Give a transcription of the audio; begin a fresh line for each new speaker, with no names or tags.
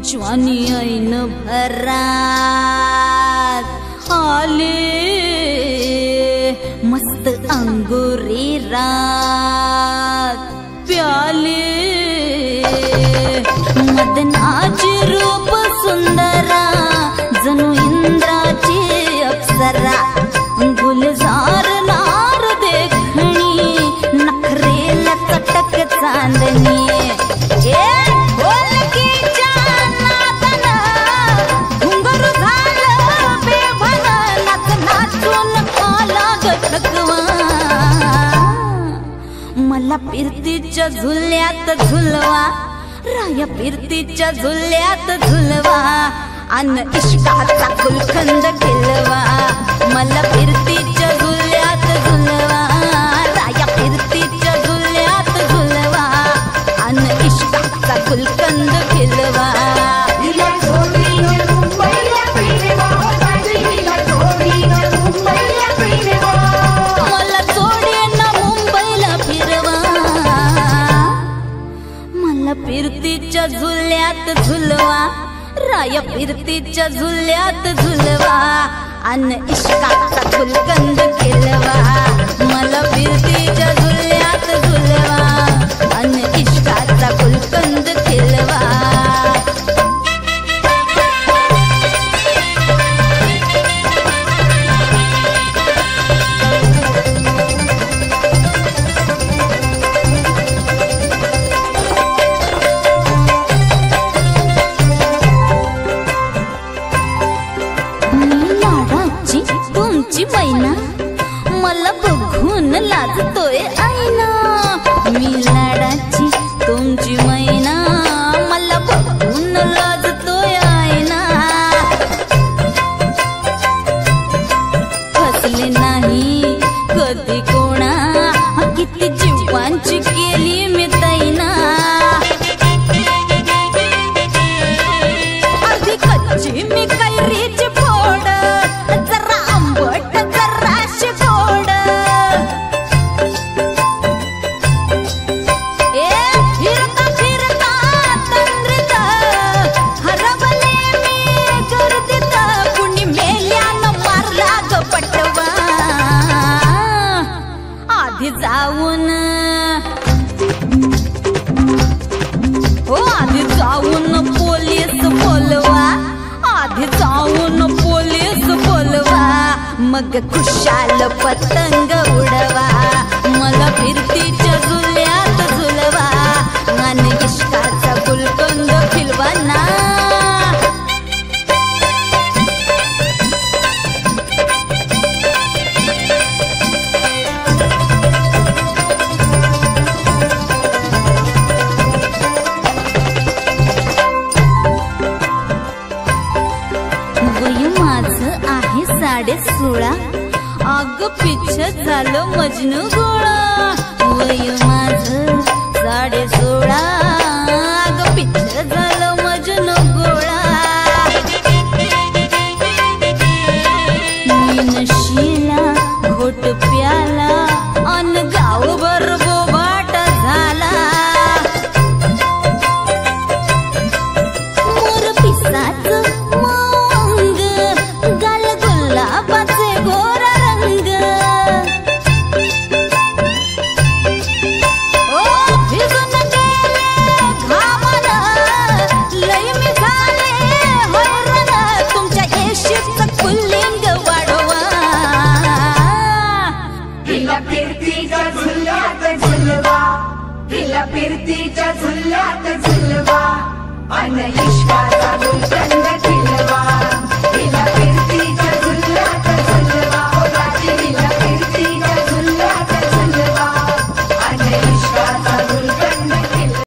ज्वानी ऐन भरात आले मस्त अंगुरी रात प्याले मदनाची रूप सुंदरा जणू इंद्राची अप्सरा गुलजार नार देखणी नखरेला चटक चांदणी मला फिरतीच्या झुल्यात झुलवा राया फिरतीच्या झुल्यात झुलवा अन इश्काचा गुलकंद खिलवा मला फिरतीच्या झुल्यात झुलवा राया फिरतीच्या झुल्यात झुलवा अन इश्काचा गुलकंद खिलवा फिरतीच्या झुल्यात झुलवा राया फिरतीच्या झुल्यात झुलवा अन इश्काचा गुलकंद खिलवा मला फिरतीच्या झुल्यात झुलवा अन इश्काचा गुलकंद खिलवा मैना मला बघून लाजतोय आईना मी लाडाची तुमची मैना मला बघून लाजतोय आईना फसले नाही कधी कोणा किती जीवांची केली मी तैना अर्धी कच्ची मी कैरीची फोड जरा आंबट जराशी गोड फिरता फिरता तंद्रीत हरवले मी गर्दीत कुणी मेल्यानं मारला ग पटवा आधी जाऊन पोलीस बोलवा आधी जाऊन पोलीस बोलवा मग खुशाल पतंग उडवा मला फिरतीच्या झुल्यात झुलवा आणि इश्काचा गुलकंद खिलवा ना आहे 16.5 अग पिच्छ झालं मजनू गोळा वय माझं 16.5 अग पिच्छ झालं मजनू गोळा मी नशीला घोट प्याला अन गावभर बोबाट झाला मोर पिसाच
फिरतीच्या झुल्यात झुलवा अन